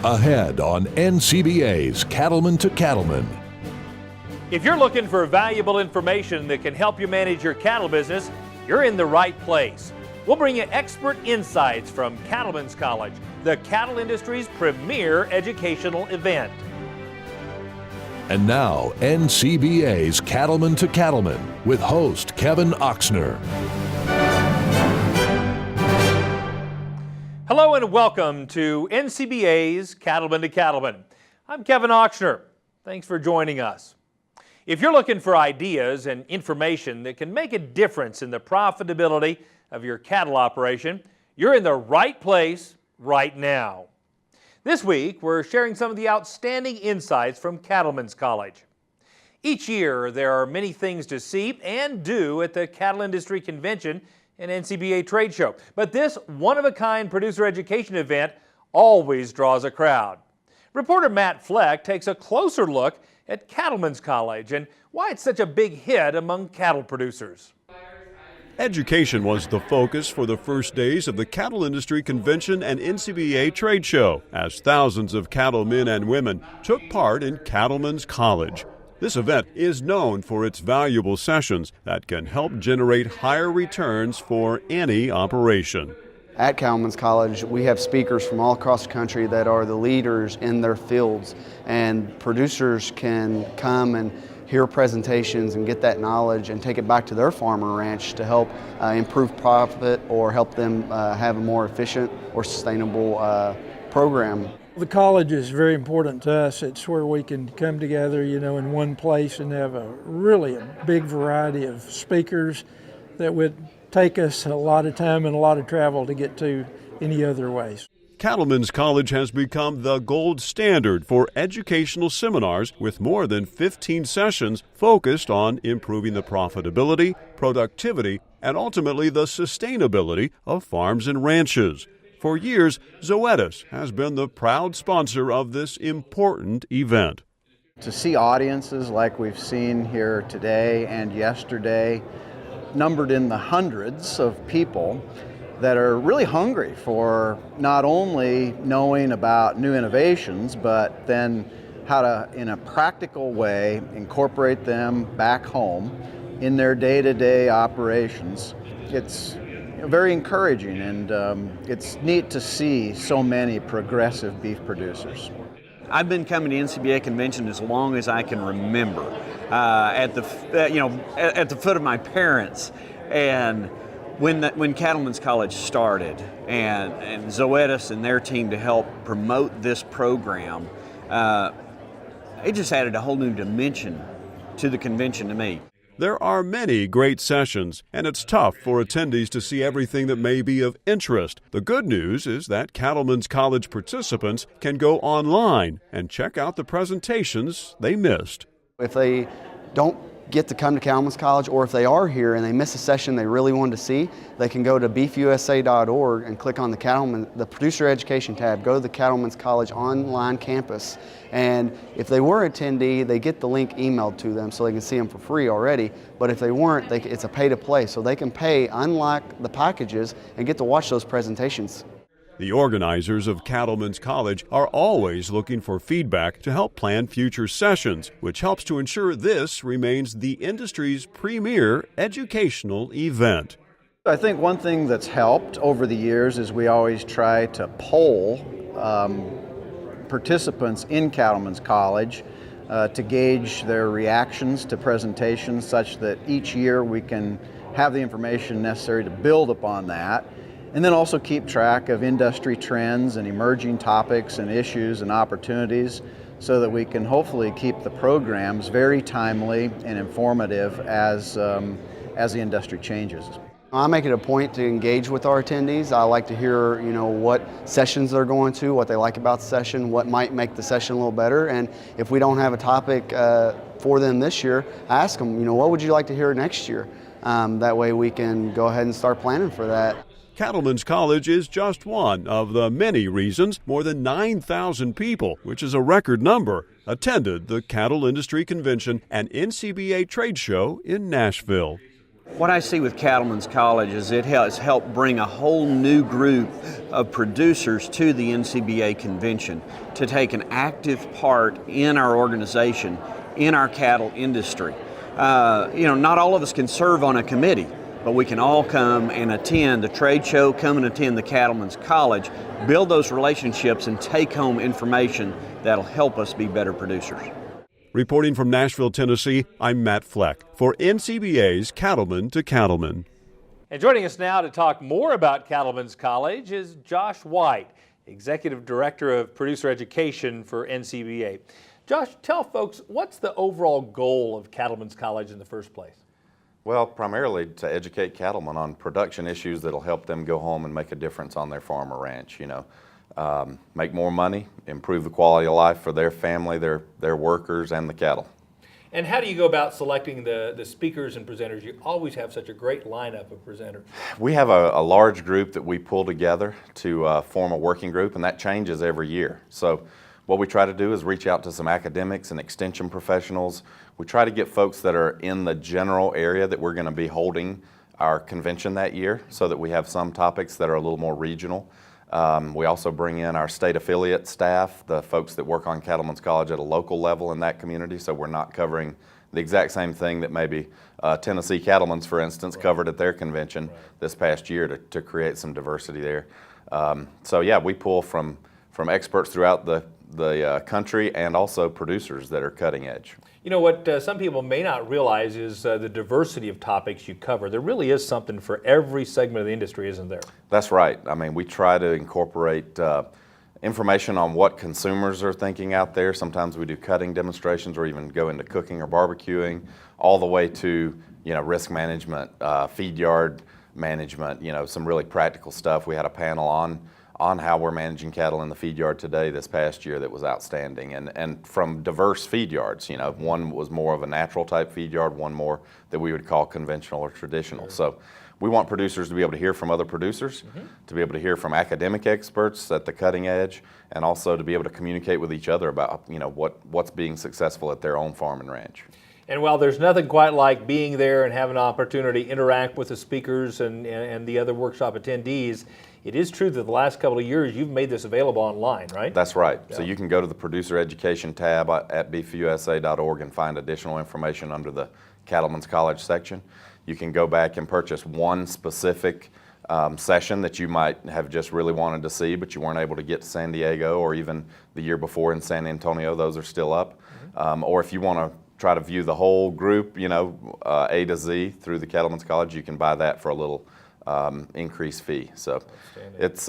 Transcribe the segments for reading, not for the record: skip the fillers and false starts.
Ahead on NCBA's Cattlemen to Cattlemen. If you're looking for valuable information that can help you manage your cattle business, you're in the right place. We'll bring you expert insights from Cattlemen's College, the cattle industry's premier educational event. And now, NCBA's Cattlemen to Cattlemen with host Kevin Oxner. Hello and welcome to NCBA's Cattlemen to Cattlemen. I'm Kevin Oxner. Thanks for joining us. If you're looking for ideas and information that can make a difference in the profitability of your cattle operation, you're in the right place right now. This week, we're sharing some of the outstanding insights from Cattlemen's College. Each year, there are many things to see and do at the Cattle Industry Convention and NCBA trade show. But this one-of-a-kind producer education event always draws a crowd. Reporter Matt Fleck takes a closer look at Cattlemen's College and why it's such a big hit among cattle producers. Education was the focus for the first days of the Cattle Industry Convention and NCBA trade show, as thousands of cattlemen and women took part in Cattlemen's College. This event is known for its valuable sessions that can help generate higher returns for any operation. At Cattlemen's College, we have speakers from all across the country that are the leaders in their fields, and producers can come and hear presentations and get that knowledge and take it back to their farm or ranch to help improve profit or help them have a more efficient or sustainable program. The college is very important to us. It's where we can come together, in one place and have a big variety of speakers that would take us a lot of time and a lot of travel to get to any other ways. Cattlemen's College has become the gold standard for educational seminars with more than 15 sessions focused on improving the profitability, productivity, and ultimately the sustainability of farms and ranches. For years, Zoetis has been the proud sponsor of this important event. To see audiences like we've seen here today and yesterday, numbered in the hundreds of people that are really hungry for not only knowing about new innovations, but then how to, in a practical way, incorporate them back home in their day-to-day operations. It's very encouraging, and it's neat to see so many progressive beef producers. I've been coming to NCBA convention as long as I can remember, at the foot of my parents, and when Cattlemen's College started, and Zoetis and their team to help promote this program, it just added a whole new dimension to the convention to me. There are many great sessions, and it's tough for attendees to see everything that may be of interest. The good news is that Cattlemen's College participants can go online and check out the presentations they missed. If they don't get to come to Cattlemen's College, or if they are here and they miss a session they really wanted to see, they can go to beefusa.org and click on the producer education tab, go to the Cattlemen's College online campus, and if they were an attendee, they get the link emailed to them so they can see them for free already. But if they weren't, it's a pay to play, so they can pay, unlock the packages, and get to watch those presentations. The organizers of Cattlemen's College are always looking for feedback to help plan future sessions, which helps to ensure this remains the industry's premier educational event. I think one thing that's helped over the years is we always try to poll participants in Cattlemen's College to gauge their reactions to presentations, such that each year we can have the information necessary to build upon that. And then also keep track of industry trends and emerging topics and issues and opportunities so that we can hopefully keep the programs very timely and informative as the industry changes. I make it a point to engage with our attendees. I like to hear, what sessions they're going to, what they like about the session, what might make the session a little better. And if we don't have a topic for them this year, I ask them, what would you like to hear next year? That way we can go ahead and start planning for that. Cattlemen's College is just one of the many reasons more than 9,000 people, which is a record number, attended the Cattle Industry Convention and NCBA trade show in Nashville. What I see with Cattlemen's College is it has helped bring a whole new group of producers to the NCBA convention to take an active part in our organization, in our cattle industry. Not all of us can serve on a committee, but we can all come and attend a trade show, come and attend the Cattlemen's College, build those relationships, and take home information that'll help us be better producers. Reporting from Nashville, Tennessee, I'm Matt Fleck for NCBA's Cattlemen to Cattlemen. And joining us now to talk more about Cattlemen's College is Josh White, Executive Director of Producer Education for NCBA. Josh, tell folks, what's the overall goal of Cattlemen's College in the first place? Well, primarily to educate cattlemen on production issues that'll help them go home and make a difference on their farm or ranch, make more money, improve the quality of life for their family, their workers, and the cattle. And how do you go about selecting the speakers and presenters? You always have such a great lineup of presenters. We have a large group that we pull together to form a working group, and that changes every year. So what we try to do is reach out to some academics and extension professionals. We try to get folks that are in the general area that we're going to be holding our convention that year, so that we have some topics that are a little more regional. We also bring in our state affiliate staff, the folks that work on Cattlemen's College at a local level in that community, so we're not covering the exact same thing that maybe Tennessee Cattlemen's, for instance, covered at their convention this past year to create some diversity there. We pull from experts throughout the country and also producers that are cutting edge. You know what some people may not realize is the diversity of topics you cover. There really is something for every segment of the industry, isn't there? That's right. I mean, we try to incorporate information on what consumers are thinking out there. Sometimes we do cutting demonstrations or even go into cooking or barbecuing, all the way to risk management, feed yard management, some really practical stuff. We had a panel on how we're managing cattle in the feed yard today this past year that was outstanding, and from diverse feed yards. One was more of a natural type feed yard, one more that we would call conventional or traditional. So we want producers to be able to hear from other producers, to be able to hear from academic experts at the cutting edge, and also to be able to communicate with each other about what's being successful at their own farm and ranch. And while there's nothing quite like being there and having an opportunity to interact with the speakers and the other workshop attendees, it is true that the last couple of years you've made this available online, right? That's right. Yeah. So you can go to the Producer Education tab at beefusa.org and find additional information under the Cattlemen's College section. You can go back and purchase one specific session that you might have just really wanted to see, but you weren't able to get to San Diego, or even the year before in San Antonio. Those are still up. Or if you want to try to view the whole group, A to Z through the Cattlemen's College, you can buy that for a little increased fee. So it's,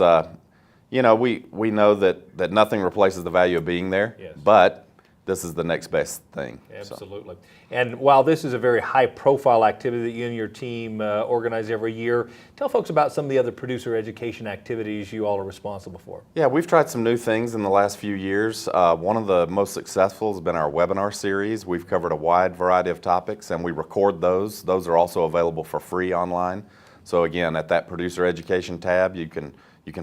we know that nothing replaces the value of being there, but this is the next best thing. Absolutely. So. And while this is a very high profile activity that you and your team organize every year, tell folks about some of the other producer education activities you all are responsible for. Yeah, we've tried some new things in the last few years. One of the most successful has been our webinar series. We've covered a wide variety of topics, and we record those. Those are also available for free online. So again, at that Producer Education tab, you can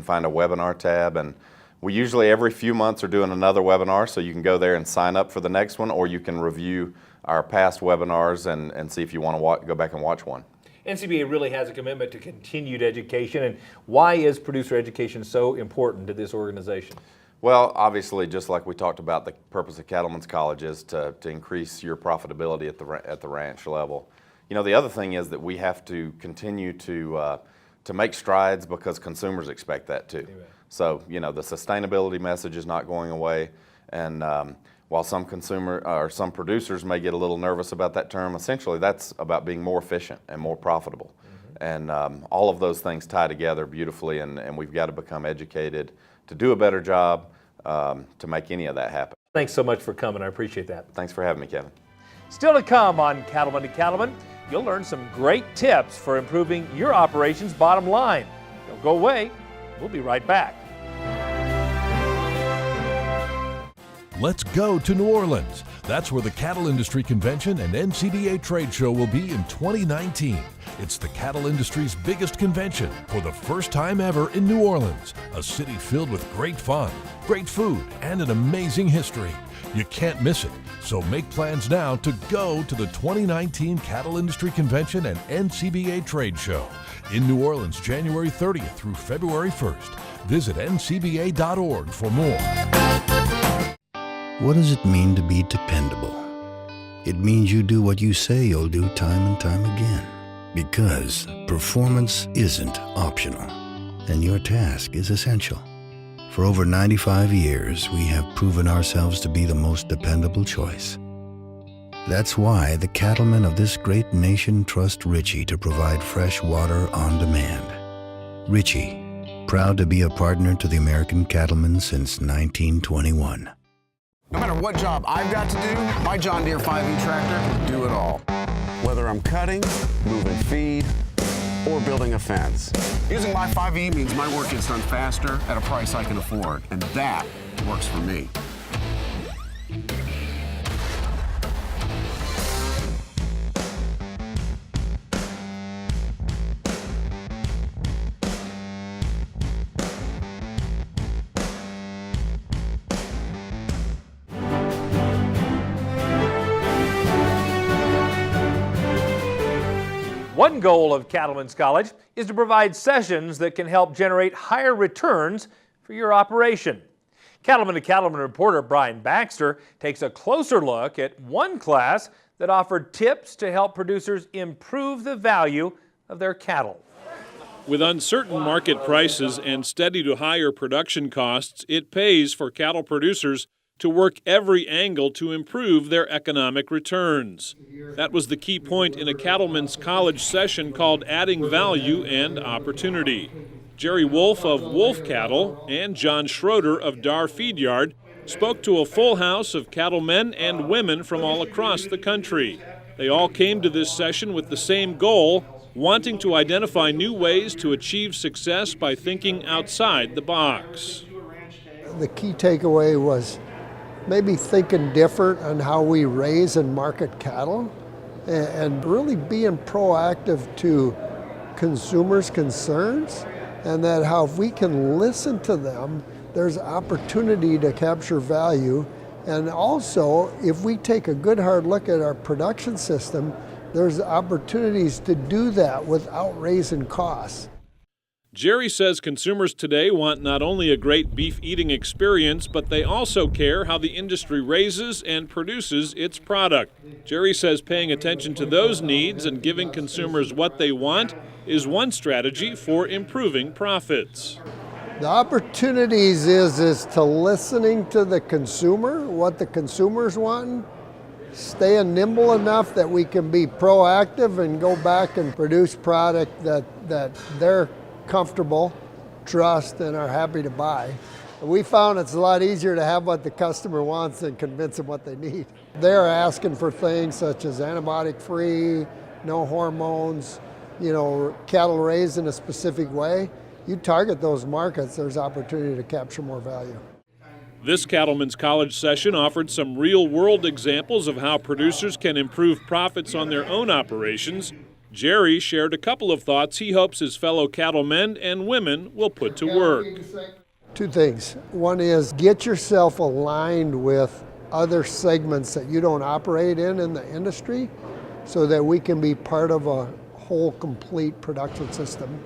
find a webinar tab, and we usually every few months are doing another webinar, so you can go there and sign up for the next one, or you can review our past webinars and see if you want to go back and watch one. NCBA really has a commitment to continued education, and why is producer education so important to this organization? Well, obviously, just like we talked about, the purpose of Cattlemen's College is to increase your profitability at the ranch level. The other thing is that we have to continue to make strides because consumers expect that too. Amen. So, the sustainability message is not going away, and while some producers may get a little nervous about that term, essentially that's about being more efficient and more profitable. And all of those things tie together beautifully, and we've got to become educated to do a better job to make any of that happen. Thanks so much for coming. I appreciate that. Thanks for having me, Kevin. Still to come on Cattlemen to Cattlemen, you'll learn some great tips for improving your operation's bottom line. Don't go away. We'll be right back. Let's go to New Orleans. That's where the Cattle Industry Convention and NCBA Trade Show will be in 2019. It's the cattle industry's biggest convention for the first time ever in New Orleans, a city filled with great fun, great food, and an amazing history. You can't miss it, so make plans now to go to the 2019 Cattle Industry Convention and NCBA Trade Show in New Orleans, January 30th through February 1st. Visit ncba.org for more. What does it mean to be dependable? It means you do what you say you'll do time and time again. Because performance isn't optional, and your task is essential. For over 95 years, we have proven ourselves to be the most dependable choice. That's why the cattlemen of this great nation trust Ritchie to provide fresh water on demand. Ritchie, proud to be a partner to the American cattlemen since 1921. No matter what job I've got to do, my John Deere 5E tractor will do it all. Whether I'm cutting, moving feed, or building a fence. Using my 5E means my work gets done faster at a price I can afford, and that works for me. One goal of Cattlemen's College is to provide sessions that can help generate higher returns for your operation. Cattleman to Cattleman reporter Brian Baxter takes a closer look at one class that offered tips to help producers improve the value of their cattle. With uncertain market prices and steady to higher production costs, it pays for cattle producers to work every angle to improve their economic returns. That was the key point in a Cattlemen's College session called Adding Value and Opportunity. Jerry Wolf of Wolf Cattle and John Schroeder of Dar Feed Yard spoke to a full house of cattlemen and women from all across the country. They all came to this session with the same goal, wanting to identify new ways to achieve success by thinking outside the box. The key takeaway was maybe thinking different on how we raise and market cattle and really being proactive to consumers' concerns, and that how if we can listen to them, there's opportunity to capture value. And also, if we take a good hard look at our production system, there's opportunities to do that without raising costs. Jerry says consumers today want not only a great beef eating experience, but they also care how the industry raises and produces its product. Jerry says paying attention to those needs and giving consumers what they want is one strategy for improving profits. The opportunities is to listening to the consumer, what the consumer's wanting, staying nimble enough that we can be proactive and go back and produce product that they're comfortable, trust, and are happy to buy. We found it's a lot easier to have what the customer wants than convince them what they need. They're asking for things such as antibiotic-free, no hormones, cattle raised in a specific way. You target those markets, there's opportunity to capture more value. This Cattlemen's College session offered some real-world examples of how producers can improve profits on their own operations. Jerry shared a couple of thoughts he hopes his fellow cattlemen and women will put to work. Two things. One is get yourself aligned with other segments that you don't operate in the industry so that we can be part of a whole complete production system.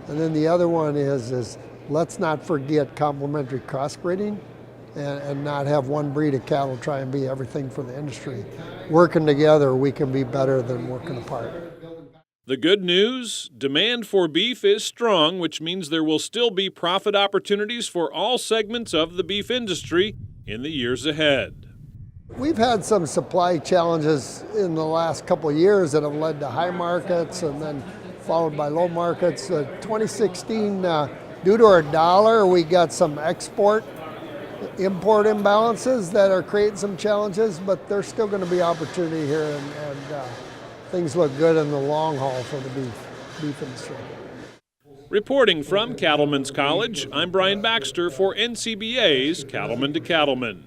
And then the other one is let's not forget complementary crossbreeding and not have one breed of cattle try and be everything for the industry. Working together, we can be better than working apart. The good news, demand for beef is strong, which means there will still be profit opportunities for all segments of the beef industry in the years ahead. We've had some supply challenges in the last couple of years that have led to high markets and then followed by low markets. 2016, due to our dollar, we got some import imbalances that are creating some challenges, but there's still going to be opportunity here, and things look good in the long haul for the beef industry. Reporting from Cattlemen's College, I'm Brian Baxter for NCBA's Cattlemen to Cattlemen.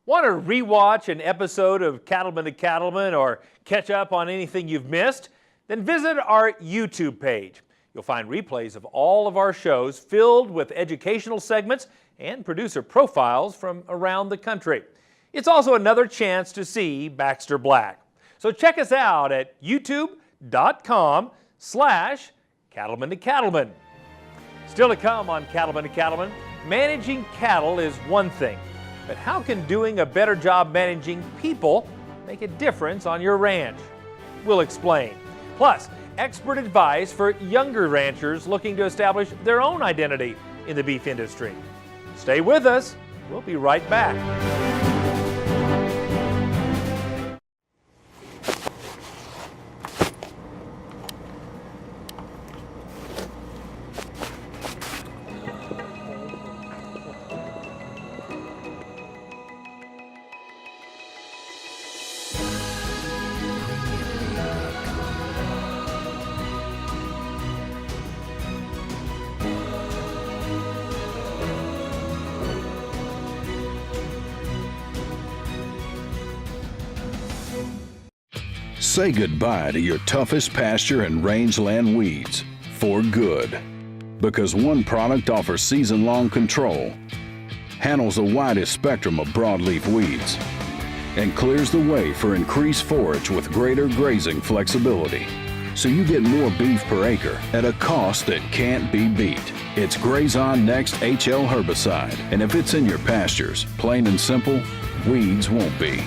Want to rewatch an episode of Cattlemen to Cattlemen or catch up on anything you've missed? then visit our YouTube page. You'll find replays of all of our shows filled with educational segments and producer profiles from around the country. It's also another chance to see Baxter Black. So check us out at youtube.com/Cattlemen to Cattlemen. Still to come on Cattlemen to Cattlemen, managing cattle is one thing, but how can doing a better job managing people make a difference on your ranch? We'll explain. Plus, expert advice for younger ranchers looking to establish their own identity in the beef industry. Stay with us. We'll be right back. Say goodbye to your toughest pasture and rangeland weeds for good. Because one product offers season-long control, handles the widest spectrum of broadleaf weeds, and clears the way for increased forage with greater grazing flexibility. So you get more beef per acre at a cost that can't be beat. It's Grazon Next HL herbicide, and if it's in your pastures, plain and simple, weeds won't be.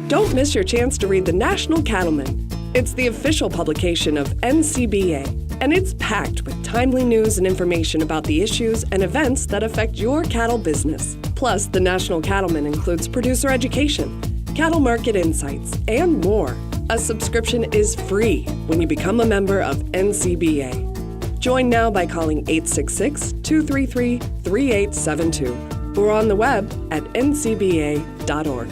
Don't miss your chance to read the National Cattlemen. It's the official publication of NCBA, and it's packed with timely news and information about the issues and events that affect your cattle business. Plus, the National Cattlemen includes producer education, cattle market insights, and more. A subscription is free when you become a member of NCBA. Join now by calling 866-233-3872 or on the web at ncba.org.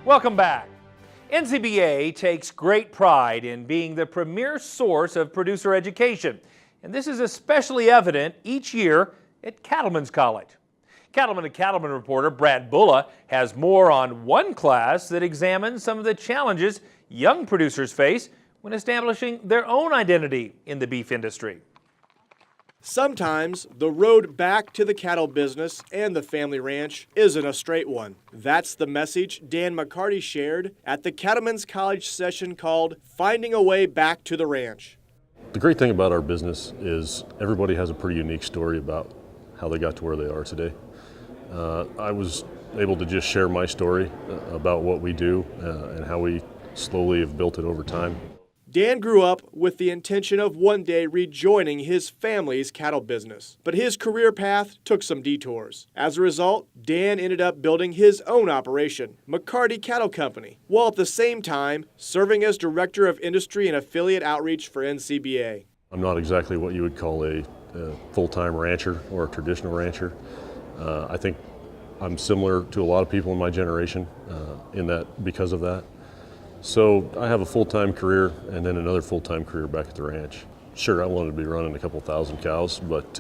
Welcome back. NCBA takes great pride in being the premier source of producer education, and this is especially evident each year at Cattlemen's College. Cattlemen to Cattlemen reporter Brad Bulla has more on one class that examines some of the challenges young producers face when establishing their own identity in the beef industry. Sometimes the road back to the cattle business and the family ranch isn't a straight one. That's the message Dan McCarty shared at the Cattlemen's College session called Finding a Way Back to the Ranch. The great thing about our business is everybody has a pretty unique story about how they got to where they are today. I was able to just share my story about what we do and how we slowly have built it over time. Dan grew up with the intention of one day rejoining his family's cattle business, but his career path took some detours. As a result, Dan ended up building his own operation, McCarty Cattle Company, while at the same time serving as Director of Industry and Affiliate Outreach for NCBA. I'm not exactly what you would call a full-time rancher or a traditional rancher. I think I'm similar to a lot of people in my generation in that because of that. So I have a full-time career and then another full-time career back at the ranch. Sure, I wanted to be running a couple thousand cows, but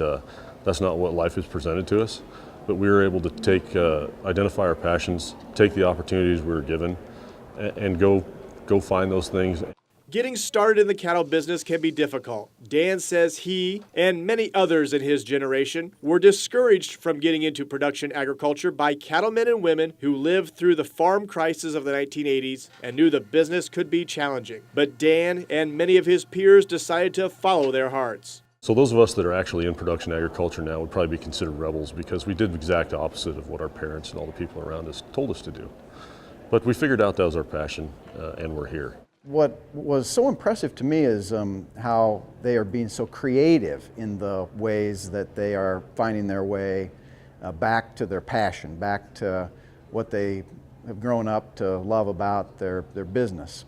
that's not what life has presented to us. But we were able to identify our passions, take the opportunities we were given, and go find those things. Getting started in the cattle business can be difficult. Dan says he and many others in his generation were discouraged from getting into production agriculture by cattlemen and women who lived through the farm crisis of the 1980s and knew the business could be challenging. But Dan and many of his peers decided to follow their hearts. So those of us that are actually in production agriculture now would probably be considered rebels because we did the exact opposite of what our parents and all the people around us told us to do. But we figured out that was our passion and we're here. What was so impressive to me is how they are being so creative in the ways that they are finding their way back to their passion, back to what they have grown up to love about their business.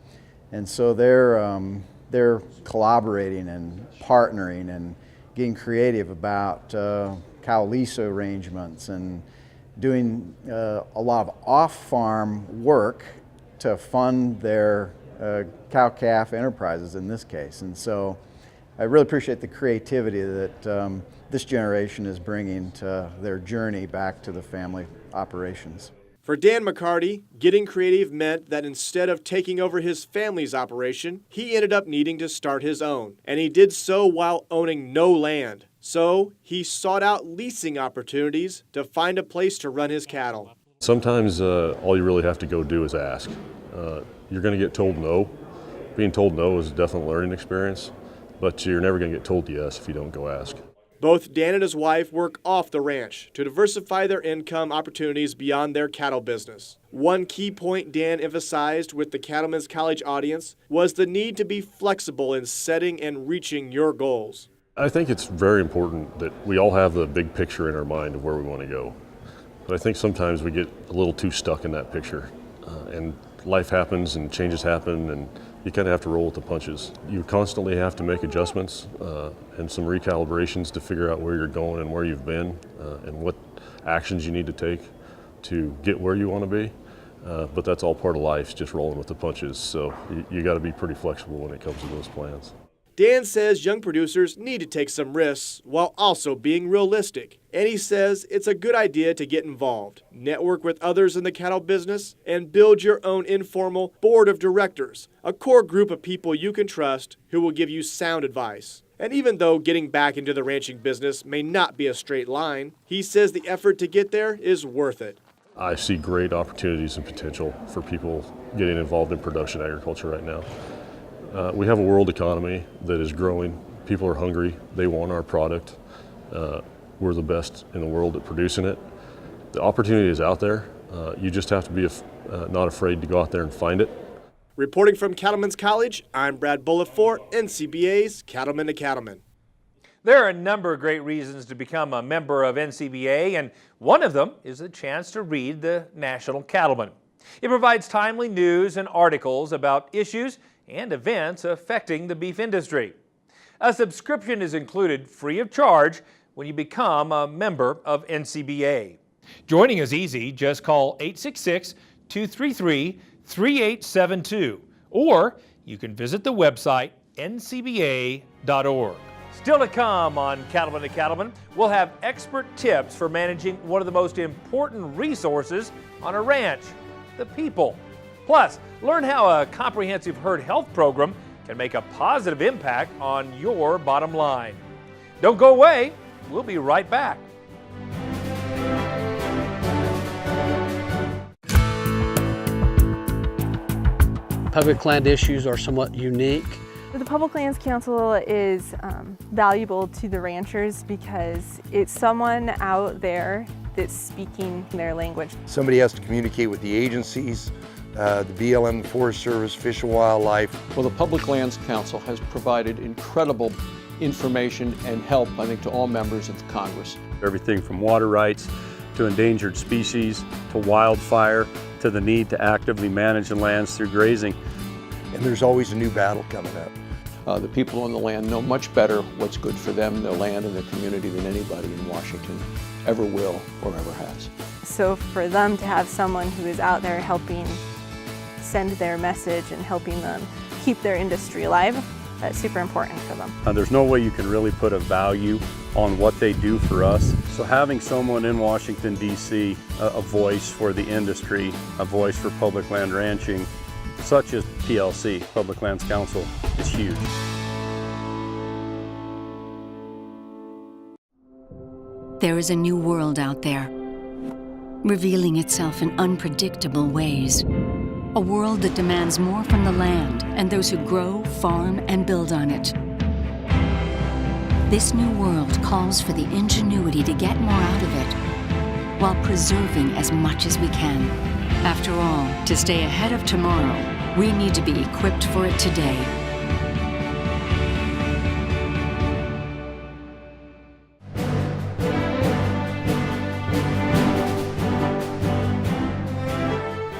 And so they're collaborating and partnering and getting creative about cow lease arrangements and doing a lot of off-farm work to fund their cow-calf enterprises in this case. And so I really appreciate the creativity that this generation is bringing to their journey back to the family operations. For Dan McCarty, getting creative meant that instead of taking over his family's operation, he ended up needing to start his own. And he did so while owning no land. So he sought out leasing opportunities to find a place to run his cattle. Sometimes all you really have to go do is ask. You're going to get told no. Being told no is a definite learning experience, but you're never going to get told yes if you don't go ask. Both Dan and his wife work off the ranch to diversify their income opportunities beyond their cattle business. One key point Dan emphasized with the Cattlemen's College audience was the need to be flexible in setting and reaching your goals. I think it's very important that we all have the big picture in our mind of where we want to go. But I think sometimes we get a little too stuck in that picture. And life happens and changes happen, and you kind of have to roll with the punches. You constantly have to make adjustments and some recalibrations to figure out where you're going and where you've been and what actions you need to take to get where you want to be. But that's all part of life, just rolling with the punches. So you got to be pretty flexible when it comes to those plans. Dan says young producers need to take some risks while also being realistic. And he says it's a good idea to get involved, network with others in the cattle business, and build your own informal board of directors, a core group of people you can trust who will give you sound advice. And even though getting back into the ranching business may not be a straight line, he says the effort to get there is worth it. I see great opportunities and potential for people getting involved in production agriculture right now. We have a world economy that is growing. People are hungry. They want our product. We're the best in the world at producing it. The opportunity is out there. You just have to be not afraid to go out there and find it. Reporting from Cattlemen's College, I'm Brad Bullitt for NCBA's Cattlemen to Cattlemen. There are a number of great reasons to become a member of NCBA, and one of them is the chance to read the National Cattleman. It provides timely news and articles about issues and events affecting the beef industry. A subscription is included free of charge when you become a member of NCBA. Joining is easy. Just call 866-233-3872, or you can visit the website ncba.org. Still to come on Cattlemen to Cattlemen, we'll have expert tips for managing one of the most important resources on a ranch, the people. Plus, learn how a comprehensive herd health program can make a positive impact on your bottom line. Don't go away. We'll be right back. Public land issues are somewhat unique. The Public Lands Council is valuable to the ranchers because it's someone out there that's speaking their language. Somebody has to communicate with the agencies, the BLM, the Forest Service, Fish and Wildlife. Well, the Public Lands Council has provided incredible information and help, I think, to all members of the Congress. Everything from water rights to endangered species to wildfire to the need to actively manage the lands through grazing. And there's always a new battle coming up. The people on the land know much better what's good for them, their land, and their community than anybody in Washington ever will or ever has. So for them to have someone who is out there helping send their message and helping them keep their industry alive, that's super important for them. There's no way you can really put a value on what they do for us. So having someone in Washington, D.C., a voice for the industry, a voice for public land ranching, such as PLC, Public Lands Council, is huge. There is a new world out there, revealing itself in unpredictable ways. A world that demands more from the land and those who grow, farm, and build on it. This new world calls for the ingenuity to get more out of it, while preserving as much as we can. After all, to stay ahead of tomorrow, we need to be equipped for it today.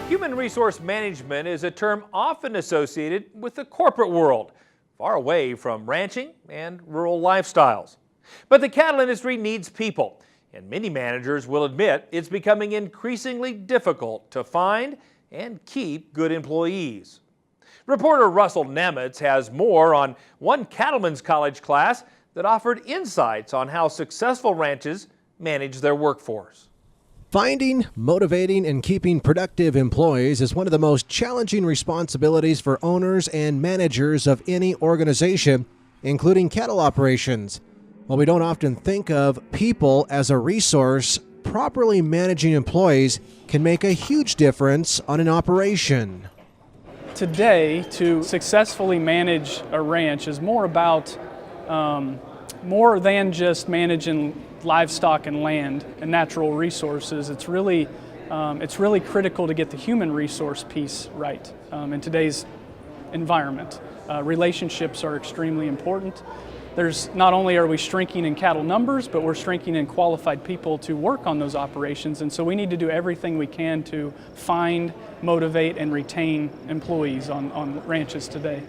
Human resource management is a term often associated with the corporate world, far away from ranching and rural lifestyles. But the cattle industry needs people, and many managers will admit it's becoming increasingly difficult to find and keep good employees. Reporter Russell Nemitz has more on one Cattlemen's College class that offered insights on how successful ranches manage their workforce. Finding, motivating, and keeping productive employees is one of the most challenging responsibilities for owners and managers of any organization, including cattle operations. While we don't often think of people as a resource, properly managing employees can make a huge difference on an operation. Today, to successfully manage a ranch is more about more than just managing livestock and land and natural resources. It's really critical to get the human resource piece right in today's environment. Relationships are extremely important. Not only are we shrinking in cattle numbers, but we're shrinking in qualified people to work on those operations, and so we need to do everything we can to find, motivate, and retain employees on ranches today.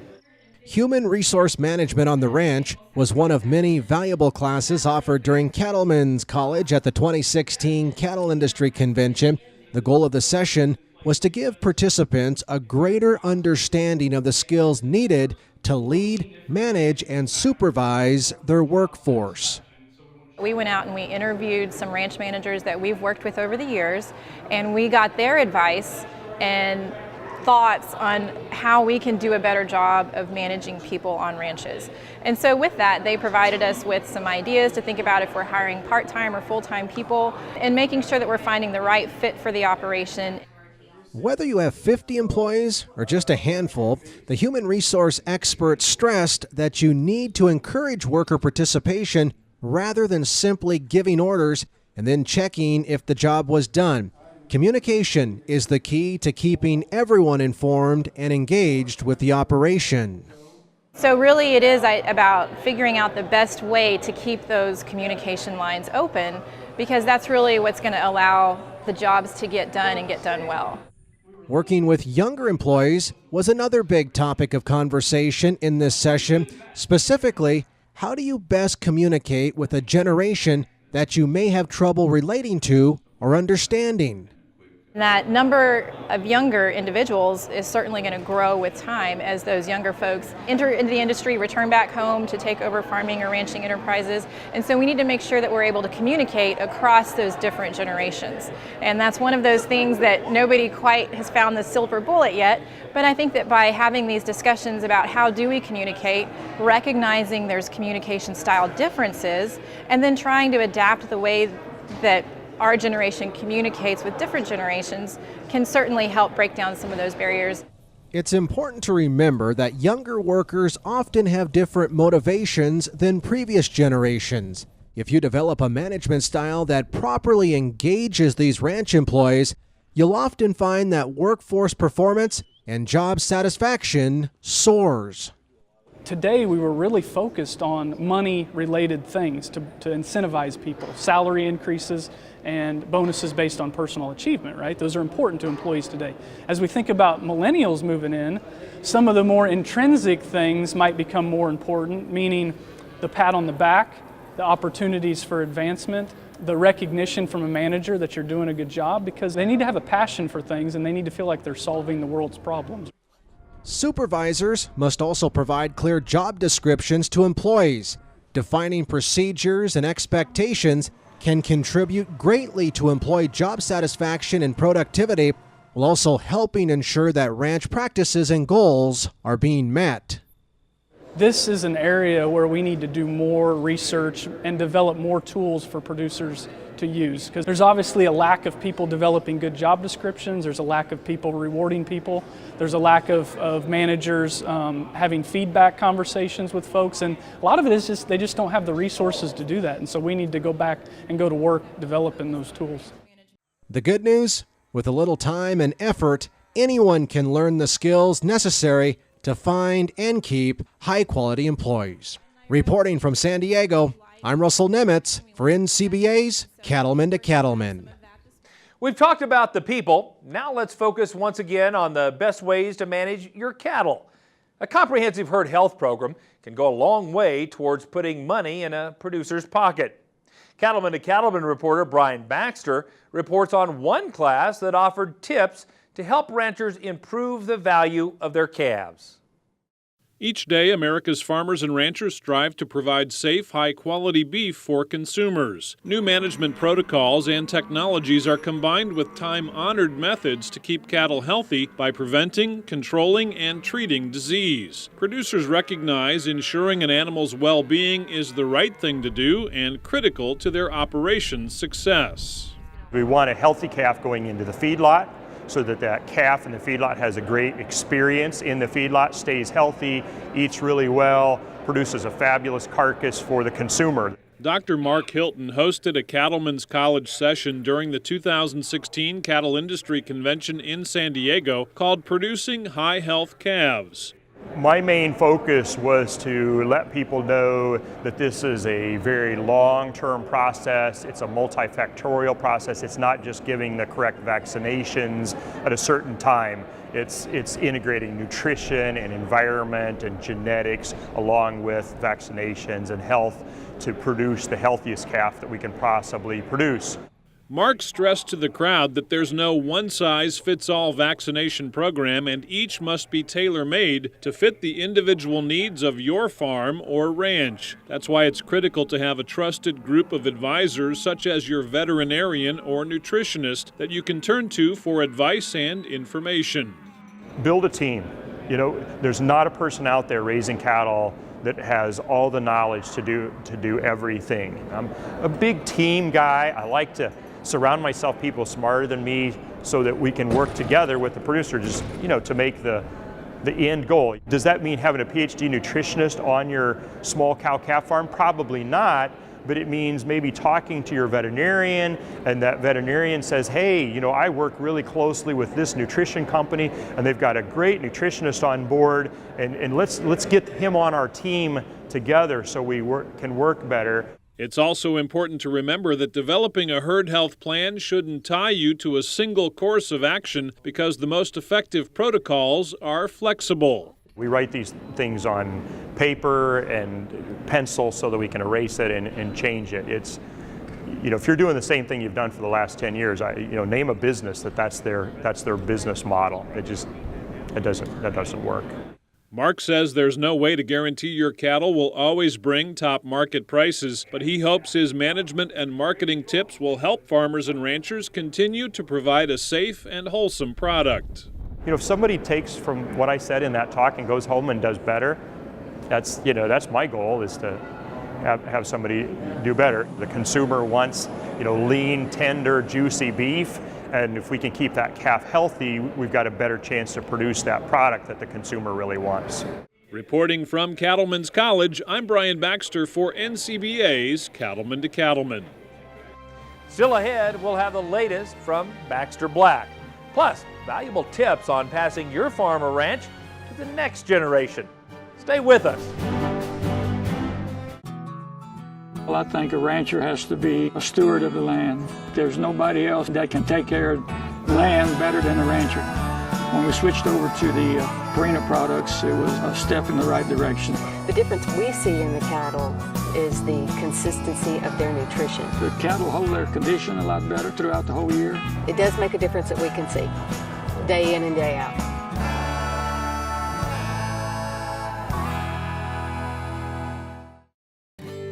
Human resource management on the ranch was one of many valuable classes offered during Cattlemen's College at the 2016 Cattle Industry Convention. The goal of the session was to give participants a greater understanding of the skills needed to lead, manage, and supervise their workforce. We went out and we interviewed some ranch managers that we've worked with over the years, and we got their advice and thoughts on how we can do a better job of managing people on ranches. And so with that, they provided us with some ideas to think about if we're hiring part-time or full-time people and making sure that we're finding the right fit for the operation. Whether you have 50 employees or just a handful, the human resource experts stressed that you need to encourage worker participation rather than simply giving orders and then checking if the job was done. Communication is the key to keeping everyone informed and engaged with the operation. So really it is about figuring out the best way to keep those communication lines open, because that's really what's going to allow the jobs to get done and get done well. Working with younger employees was another big topic of conversation in this session. Specifically, how do you best communicate with a generation that you may have trouble relating to or understanding? That number of younger individuals is certainly going to grow with time as those younger folks enter into the industry, return back home to take over farming or ranching enterprises. And so we need to make sure that we're able to communicate across those different generations. And that's one of those things that nobody quite has found the silver bullet yet. But I think that by having these discussions about how do we communicate, recognizing there's communication style differences, and then trying to adapt the way that our generation communicates with different generations can certainly help break down some of those barriers. It's important to remember that younger workers often have different motivations than previous generations. If you develop a management style that properly engages these ranch employees, you'll often find that workforce performance and job satisfaction soars. Today we were really focused on money-related things to incentivize people, salary increases and bonuses based on personal achievement, right? Those are important to employees today. As we think about millennials moving in, some of the more intrinsic things might become more important, meaning the pat on the back, the opportunities for advancement, the recognition from a manager that you're doing a good job, because they need to have a passion for things and they need to feel like they're solving the world's problems. Supervisors must also provide clear job descriptions to employees. Defining procedures and expectations can contribute greatly to employee job satisfaction and productivity, while also helping ensure that ranch practices and goals are being met. This is an area where we need to do more research and develop more tools for producers to use, because there's obviously a lack of people developing good job descriptions, there's a lack of people rewarding people, there's a lack of managers having feedback conversations with folks, and a lot of it is just they just don't have the resources to do that, and so we need to go back and go to work developing those tools. The good news, with a little time and effort, anyone can learn the skills necessary to find and keep high-quality employees. Reporting from San Diego, I'm Russell Nemitz for NCBA's Cattlemen to Cattlemen. We've talked about the people. Now let's focus once again on the best ways to manage your cattle. A comprehensive herd health program can go a long way towards putting money in a producer's pocket. Cattlemen to Cattlemen reporter Brian Baxter reports on one class that offered tips to help ranchers improve the value of their calves. Each day, America's farmers and ranchers strive to provide safe, high-quality beef for consumers. New management protocols and technologies are combined with time-honored methods to keep cattle healthy by preventing, controlling, and treating disease. Producers recognize ensuring an animal's well-being is the right thing to do and critical to their operation's success. We want a healthy calf going into the feedlot, so that calf in the feedlot has a great experience in the feedlot, stays healthy, eats really well, produces a fabulous carcass for the consumer. Dr. Mark Hilton hosted a Cattlemen's College session during the 2016 Cattle Industry Convention in San Diego called Producing High Health Calves. My main focus was to let people know that this is a very long-term process. It's a multifactorial process. It's not just giving the correct vaccinations at a certain time. It's integrating nutrition and environment and genetics along with vaccinations and health to produce the healthiest calf that we can possibly produce. Mark stressed to the crowd that there's no one-size-fits-all vaccination program and each must be tailor-made to fit the individual needs of your farm or ranch. That's why it's critical to have a trusted group of advisors such as your veterinarian or nutritionist that you can turn to for advice and information. Build a team. You know, there's not a person out there raising cattle that has all the knowledge to do everything. I'm a big team guy. I like to surround myself people smarter than me so that we can work together with the producer just, to make the end goal. Does that mean having a PhD nutritionist on your small cow-calf farm? Probably not, but it means maybe talking to your veterinarian, and that veterinarian says, hey, I work really closely with this nutrition company and they've got a great nutritionist on board, and let's get him on our team together so we can work better. It's also important to remember that developing a herd health plan shouldn't tie you to a single course of action because the most effective protocols are flexible. We write these things on paper and pencil so that we can erase it and change it. It's, if you're doing the same thing you've done for the last 10 years, name a business that's their business model. That doesn't work. Mark says there's no way to guarantee your cattle will always bring top market prices, but he hopes his management and marketing tips will help farmers and ranchers continue to provide a safe and wholesome product. If somebody takes from what I said in that talk and goes home and does better, that's my goal, is to have somebody do better. The consumer wants, lean, tender, juicy beef. And if we can keep that calf healthy, we've got a better chance to produce that product that the consumer really wants. Reporting from Cattlemen's College, I'm Brian Baxter for NCBA's Cattlemen to Cattlemen. Still ahead, we'll have the latest from Baxter Black. Plus, valuable tips on passing your farm or ranch to the next generation. Stay with us. Well, I think a rancher has to be a steward of the land. There's nobody else that can take care of land better than a rancher. When we switched over to the Purina products, it was a step in the right direction. The difference we see in the cattle is the consistency of their nutrition. The cattle hold their condition a lot better throughout the whole year. It does make a difference that we can see, day in and day out.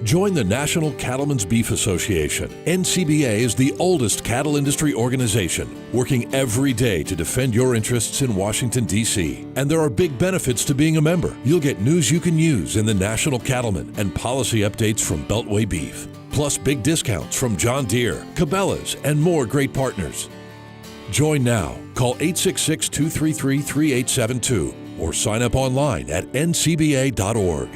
Join the National Cattlemen's Beef Association. NCBA is the oldest cattle industry organization, working every day to defend your interests in Washington, D.C. And there are big benefits to being a member. You'll get news you can use in the National Cattlemen and policy updates from Beltway Beef, plus big discounts from John Deere, Cabela's, and more great partners. Join now. Call 866-233-3872 or sign up online at ncba.org.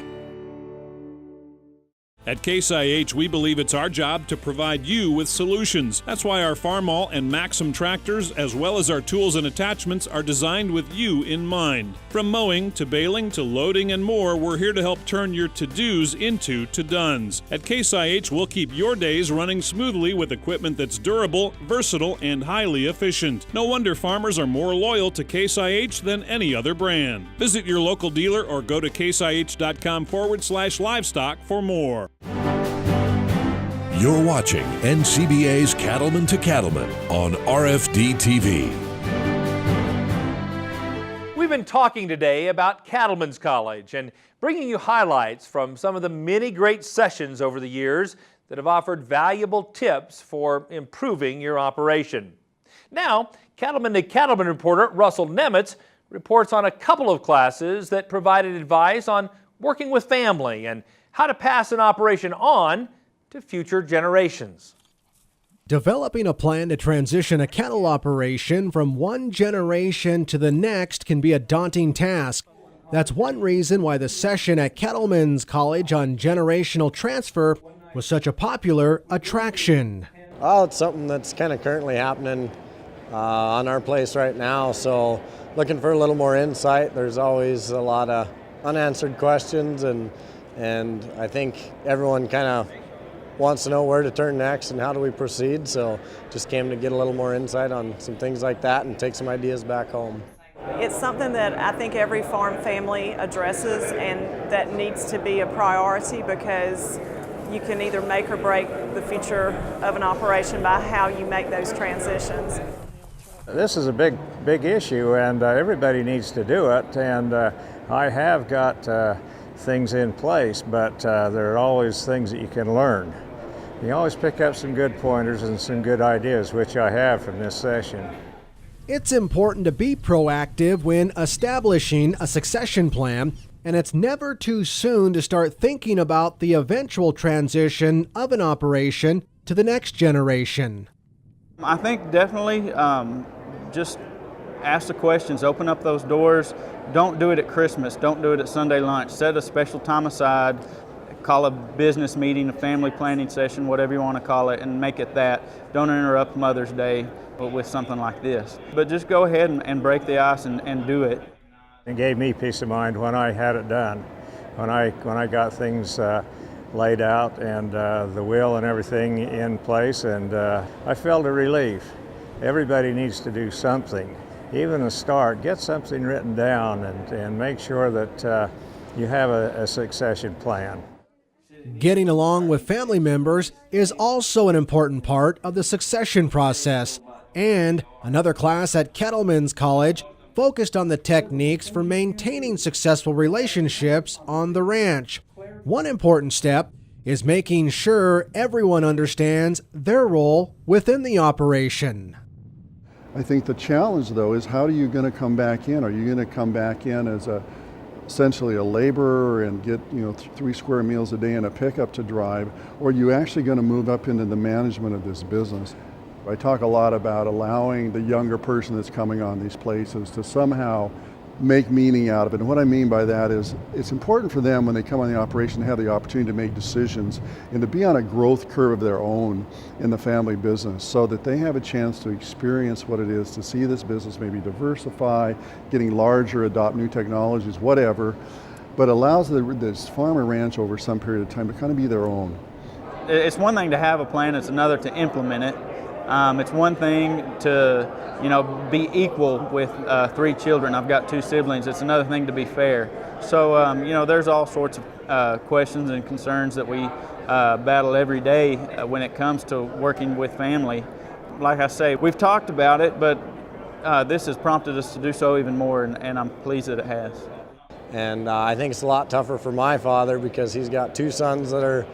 At Case IH, we believe it's our job to provide you with solutions. That's why our Farmall and Maxim tractors, as well as our tools and attachments, are designed with you in mind. From mowing to baling to loading and more, we're here to help turn your to-dos into to-dones. At Case IH, we'll keep your days running smoothly with equipment that's durable, versatile, and highly efficient. No wonder farmers are more loyal to Case IH than any other brand. Visit your local dealer or go to caseih.com/livestock for more. You're watching NCBA's Cattlemen to Cattlemen on RFD TV. We've been talking today about Cattlemen's College and bringing you highlights from some of the many great sessions over the years that have offered valuable tips for improving your operation. Now, Cattlemen to Cattlemen reporter Russell Nemitz reports on a couple of classes that provided advice on working with family and how to pass an operation on to future generations. Developing a plan to transition a cattle operation from one generation to the next can be a daunting task. That's one reason why the session at Cattlemen's College on generational transfer was such a popular attraction. Well, it's something that's kind of currently happening on our place right now, so looking for a little more insight. There's always a lot of unanswered questions, and I think everyone kind of wants to know where to turn next and how do we proceed, so just came to get a little more insight on some things like that and take some ideas back home. It's something that I think every farm family addresses and that needs to be a priority, because you can either make or break the future of an operation by how you make those transitions. This is a big issue, and everybody needs to do it, and I have got things in place, but there are always things that you can learn. You always pick up some good pointers and some good ideas, which I have from this session. It's important to be proactive when establishing a succession plan, and it's never too soon to start thinking about the eventual transition of an operation to the next generation. I think definitely just ask the questions, open up those doors. Don't do it at Christmas, don't do it at Sunday lunch. Set a special time aside, call a business meeting, a family planning session, whatever you want to call it, and make it that. Don't interrupt Mother's Day with something like this. But just go ahead and break the ice and do it. It gave me peace of mind when I had it done, when I got things laid out and the will and everything in place, and I felt a relief. Everybody needs to do something, even a start. Get something written down and make sure that you have a succession plan. Getting along with family members is also an important part of the succession process, and another class at Cattlemen's College focused on the techniques for maintaining successful relationships on the ranch. One important step is making sure everyone understands their role within the operation. I think the challenge, though, is how are you going to come back in? Are you going to come back in as essentially a laborer and get 3 square meals a day and a pickup to drive, or are you actually going to move up into the management of this business? I talk a lot about allowing the younger person that's coming on these places to somehow make meaning out of it. And what I mean by that is it's important for them when they come on the operation to have the opportunity to make decisions and to be on a growth curve of their own in the family business, so that they have a chance to experience what it is to see this business maybe diversify, getting larger, adopt new technologies, whatever, but allows this farm or ranch over some period of time to kind of be their own. It's one thing to have a plan, it's another to implement it. It's one thing to be equal with 3 children. I've got 2 siblings. It's another thing to be fair. So there's all sorts of questions and concerns that we battle every day when it comes to working with family. Like I say, we've talked about it, but this has prompted us to do so even more, and I'm pleased that it has. And I think it's a lot tougher for my father, because he's got 2 sons that are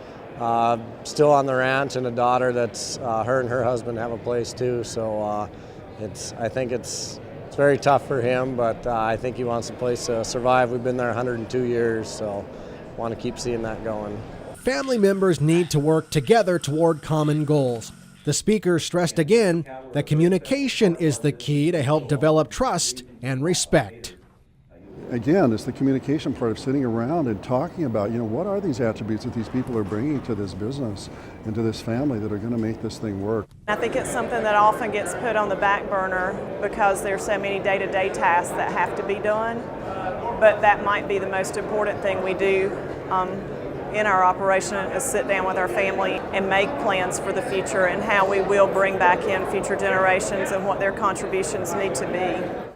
still on the ranch and a daughter that's her and her husband have a place too. So I think it's very tough for him, but I think he wants a place to survive. We've been there 102 years, so want to keep seeing that going. Family members need to work together toward common goals. The speaker stressed again that communication is the key to help develop trust and respect. Again, it's the communication part of sitting around and talking about, what are these attributes that these people are bringing to this business and to this family that are going to make this thing work. I think it's something that often gets put on the back burner because there's so many day-to-day tasks that have to be done, but that might be the most important thing we do in our operation, is sit down with our family and make plans for the future and how we will bring back in future generations and what their contributions need to be.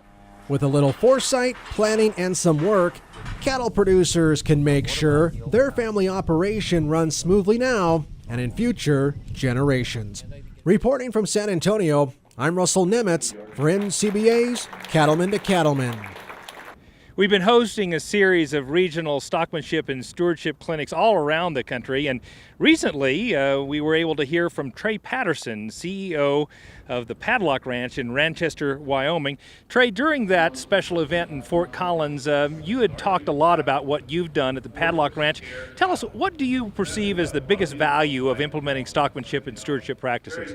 With a little foresight, planning, and some work, cattle producers can make sure their family operation runs smoothly now and in future generations. Reporting from San Antonio, I'm Russell Nemitz for NCBA's Cattlemen to Cattlemen. We've been hosting a series of regional stockmanship and stewardship clinics all around the country, and recently we were able to hear from Trey Patterson, CEO of the Padlock Ranch in Ranchester, Wyoming. Trey, during that special event in Fort Collins, you had talked a lot about what you've done at the Padlock Ranch. Tell us, what do you perceive as the biggest value of implementing stockmanship and stewardship practices?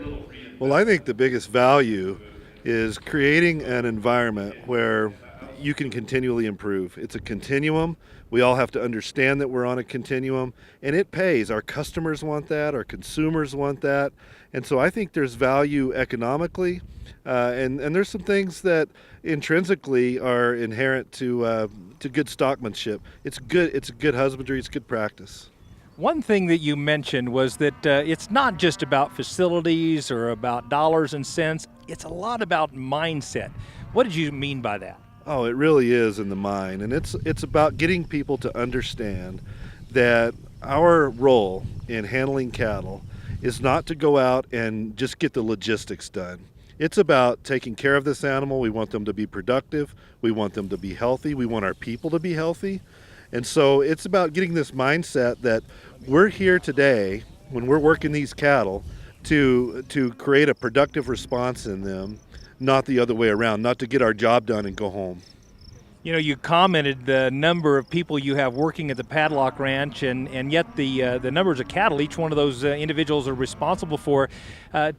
Well, I think the biggest value is creating an environment where you can continually improve. It's a continuum. We all have to understand that we're on a continuum, and it pays. Our customers want that, our consumers want that, and so I think there's value economically, and there's some things that intrinsically are inherent to good stockmanship. It's good husbandry, it's good practice. One thing that you mentioned was that it's not just about facilities or about dollars and cents, it's a lot about mindset. What did you mean by that? Oh, it really is in the mind, and it's about getting people to understand that our role in handling cattle is not to go out and just get the logistics done. It's about taking care of this animal. We want them to be productive. We want them to be healthy. We want our people to be healthy. And so it's about getting this mindset that we're here today when we're working these cattle to create a productive response in them, not the other way around, not to get our job done and go home. You know, you commented the number of people you have working at the Padlock Ranch, and yet the numbers of cattle each one of those individuals are responsible for.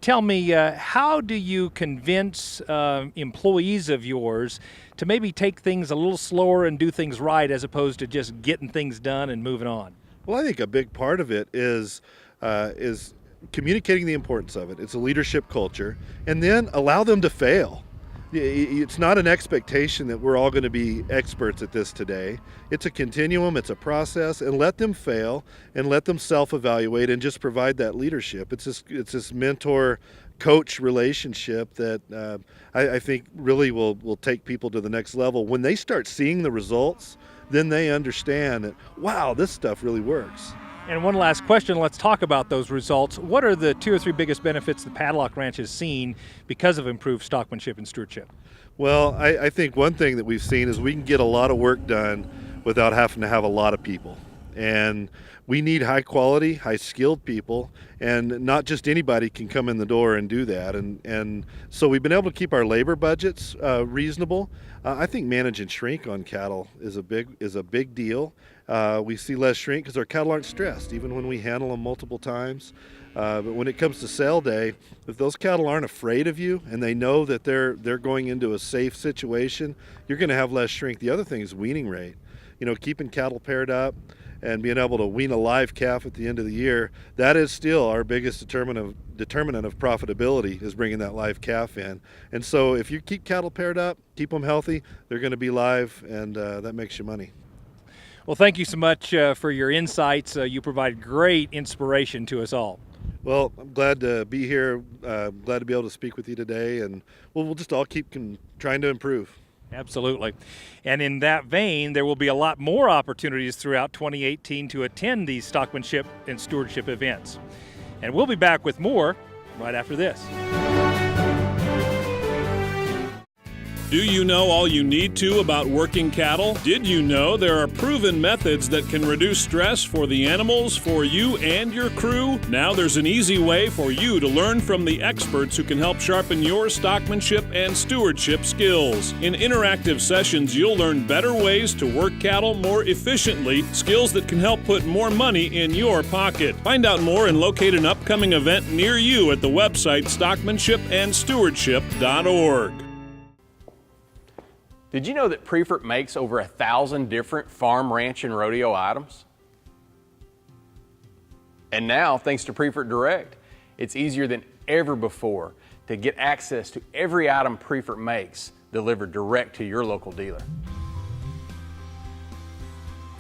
Tell me, how do you convince employees of yours to maybe take things a little slower and do things right as opposed to just getting things done and moving on? Well, I think a big part of it is communicating the importance of it. It's a leadership culture, and then allow them to fail. It's not an expectation that we're all going to be experts at this today. It's a continuum, it's a process, and let them fail and let them self-evaluate and just provide that leadership. It's this mentor-coach relationship that I think really will take people to the next level. When they start seeing the results, then they understand that, wow, this stuff really works. And one last question, let's talk about those results. What are the 2 or 3 biggest benefits the Padlock Ranch has seen because of improved stockmanship and stewardship? Well, I think one thing that we've seen is we can get a lot of work done without having to have a lot of people. And we need high quality, high skilled people, and not just anybody can come in the door and do that. And so we've been able to keep our labor budgets reasonable. I think manage and shrink on cattle is a big deal. We see less shrink because our cattle aren't stressed, even when we handle them multiple times. But when it comes to sale day, if those cattle aren't afraid of you and they know that they're going into a safe situation, you're going to have less shrink. The other thing is weaning rate. You know, keeping cattle paired up and being able to wean a live calf at the end of the year, that is still our biggest determinant of profitability, is bringing that live calf in. And so if you keep cattle paired up, keep them healthy, they're going to be live, and that makes you money. Well, thank you so much for your insights. You provide great inspiration to us all. Well, I'm glad to be here, glad to be able to speak with you today, and we'll just all keep trying to improve. Absolutely. And in that vein, there will be a lot more opportunities throughout 2018 to attend these stockmanship and stewardship events. And we'll be back with more right after this. Do you know all you need to about working cattle? Did you know there are proven methods that can reduce stress for the animals, for you and your crew? Now there's an easy way for you to learn from the experts who can help sharpen your stockmanship and stewardship skills. In interactive sessions, you'll learn better ways to work cattle more efficiently, skills that can help put more money in your pocket. Find out more and locate an upcoming event near you at the website stockmanshipandstewardship.org. Did you know that Prefert makes over 1,000 different farm, ranch, and rodeo items? And now, thanks to Prefert Direct, it's easier than ever before to get access to every item Prefert makes delivered direct to your local dealer.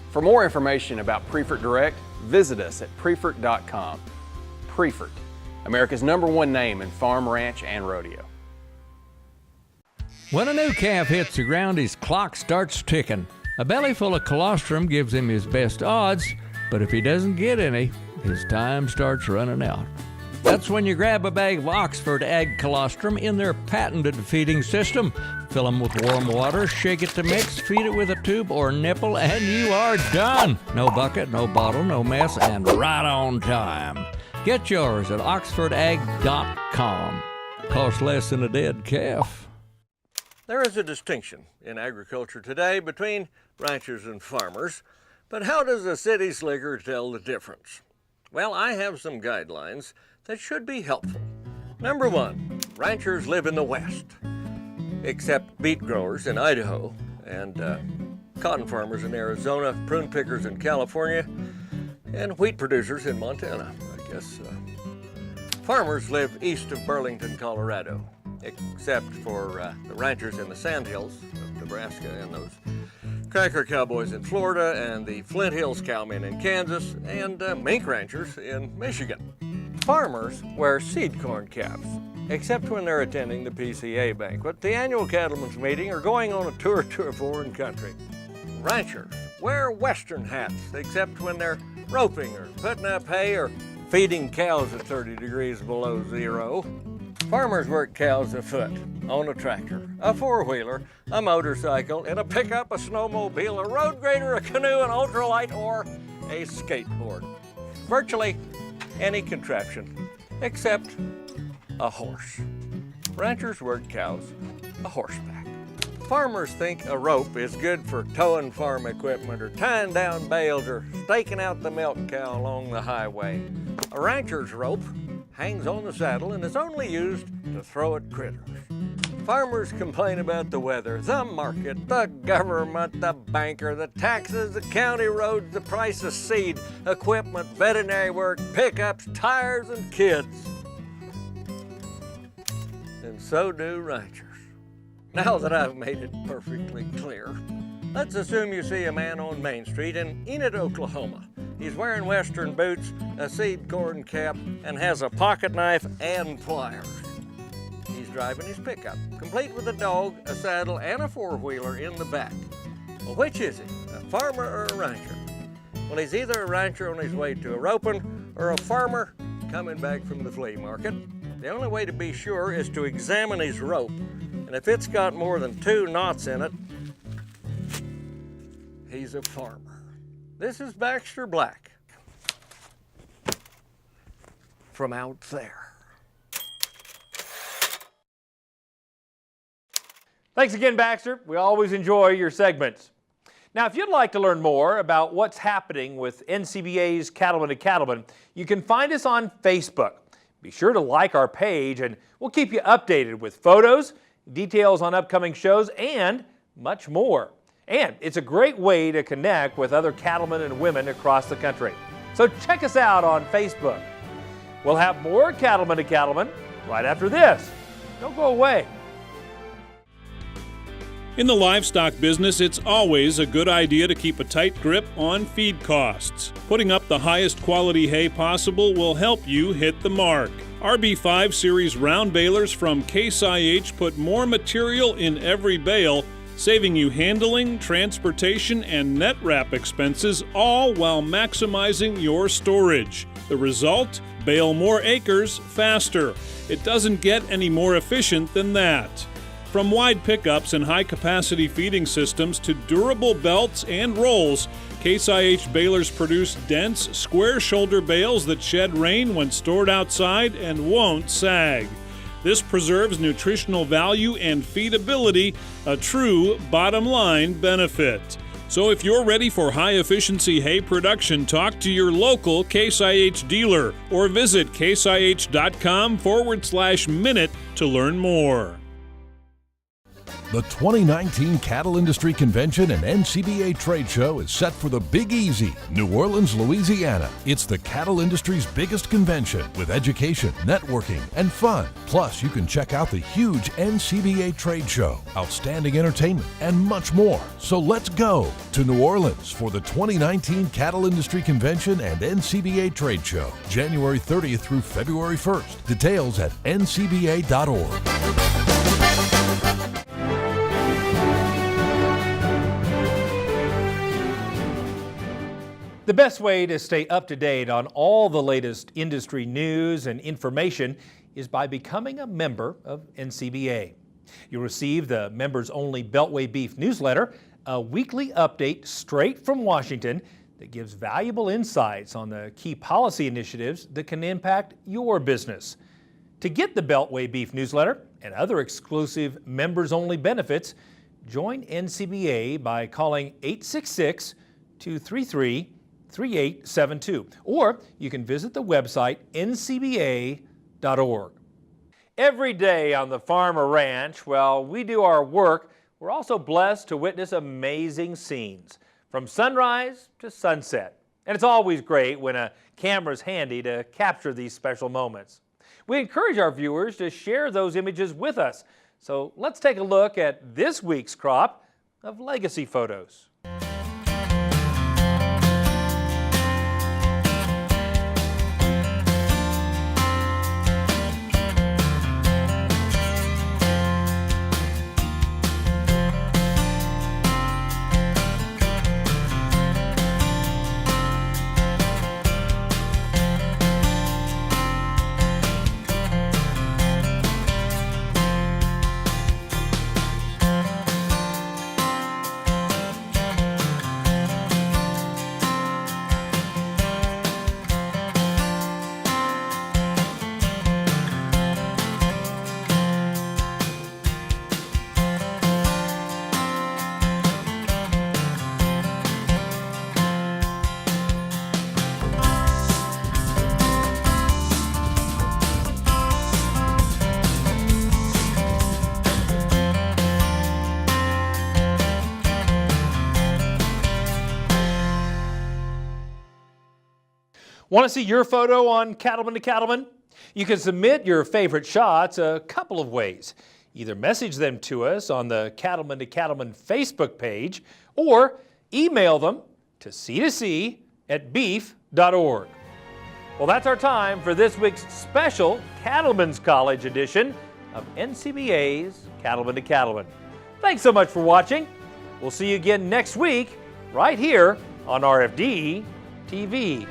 For more information about Prefert Direct, visit us at Prefert.com. Prefert, America's #1 name in farm, ranch, and rodeo. When a new calf hits the ground, his clock starts ticking. A belly full of colostrum gives him his best odds, but if he doesn't get any, his time starts running out. That's when you grab a bag of Oxford Ag Colostrum in their patented feeding system. Fill them with warm water, shake it to mix, feed it with a tube or nipple, and you are done. No bucket, no bottle, no mess, and right on time. Get yours at oxfordag.com. Costs less than a dead calf. There is a distinction in agriculture today between ranchers and farmers, but how does a city slicker tell the difference? Well, I have some guidelines that should be helpful. Number one, ranchers live in the West, except beet growers in Idaho and cotton farmers in Arizona, prune pickers in California, and wheat producers in Montana. I guess farmers live east of Burlington, Colorado, except for the ranchers in the Sandhills of Nebraska and those cracker cowboys in Florida and the Flint Hills cowmen in Kansas and mink ranchers in Michigan. Farmers wear seed corn caps, except when they're attending the PCA banquet, the annual Cattlemen's meeting, or going on a tour to a foreign country. Ranchers wear Western hats, except when they're roping or putting up hay or feeding cows at 30 degrees below zero. Farmers work cows afoot, on a tractor, a four-wheeler, a motorcycle, in a pickup, a snowmobile, a road grader, a canoe, an ultralight, or a skateboard. Virtually any contraption except a horse. Ranchers work cows a horseback. Farmers think a rope is good for towing farm equipment or tying down bales or staking out the milk cow along the highway. A rancher's rope hangs on the saddle and is only used to throw at critters. Farmers complain about the weather, the market, the government, the banker, the taxes, the county roads, the price of seed, equipment, veterinary work, pickups, tires, and kids. And so do ranchers. Now that I've made it perfectly clear, let's assume you see a man on Main Street in Enid, Oklahoma. He's wearing Western boots, a seed corn cap, and has a pocket knife and pliers. He's driving his pickup, complete with a dog, a saddle, and a four-wheeler in the back. Well, which is he, a farmer or a rancher? Well, he's either a rancher on his way to a roping or a farmer coming back from the flea market. The only way to be sure is to examine his rope, and if it's got more than 2 knots in it, he's a farmer. This is Baxter Black from out there. Thanks again, Baxter. We always enjoy your segments. Now, if you'd like to learn more about what's happening with NCBA's Cattlemen to Cattlemen, you can find us on Facebook. Be sure to like our page, and we'll keep you updated with photos, details on upcoming shows, and much more. And it's a great way to connect with other cattlemen and women across the country. So check us out on Facebook. We'll have more Cattlemen to Cattlemen right after this. Don't go away. In the livestock business, it's always a good idea to keep a tight grip on feed costs. Putting up the highest quality hay possible will help you hit the mark. RB5 Series round balers from Case IH put more material in every bale, saving you handling, transportation, and net wrap expenses, all while maximizing your storage. The result? Bale more acres faster. It doesn't get any more efficient than that. From wide pickups and high-capacity feeding systems to durable belts and rolls, Case IH balers produce dense, square-shoulder bales that shed rain when stored outside and won't sag. This preserves nutritional value and feedability, a true bottom-line benefit. So if you're ready for high-efficiency hay production, talk to your local Case IH dealer or visit caseih.com/minute to learn more. The 2019 Cattle Industry Convention and NCBA Trade Show is set for the Big Easy, New Orleans, Louisiana. It's the cattle industry's biggest convention with education, networking, and fun. Plus, you can check out the huge NCBA Trade Show, outstanding entertainment, and much more. So let's go to New Orleans for the 2019 Cattle Industry Convention and NCBA Trade Show, January 30th through February 1st. Details at ncba.org. The best way to stay up to date on all the latest industry news and information is by becoming a member of NCBA. You'll receive the members-only Beltway Beef newsletter, a weekly update straight from Washington that gives valuable insights on the key policy initiatives that can impact your business. To get the Beltway Beef newsletter and other exclusive members-only benefits, join NCBA by calling 866-233-3872, or you can visit the website ncba.org. Every day on the farm or ranch, while we do our work, we're also blessed to witness amazing scenes, from sunrise to sunset. And it's always great when a camera's handy to capture these special moments. We encourage our viewers to share those images with us. So let's take a look at this week's crop of legacy photos. Want to see your photo on Cattlemen to Cattlemen? You can submit your favorite shots a couple of ways. Either message them to us on the Cattlemen to Cattlemen Facebook page, or email them to c2c@beef.org. Well, that's our time for this week's special Cattlemen's College edition of NCBA's Cattlemen to Cattlemen. Thanks so much for watching. We'll see you again next week, right here on RFD TV.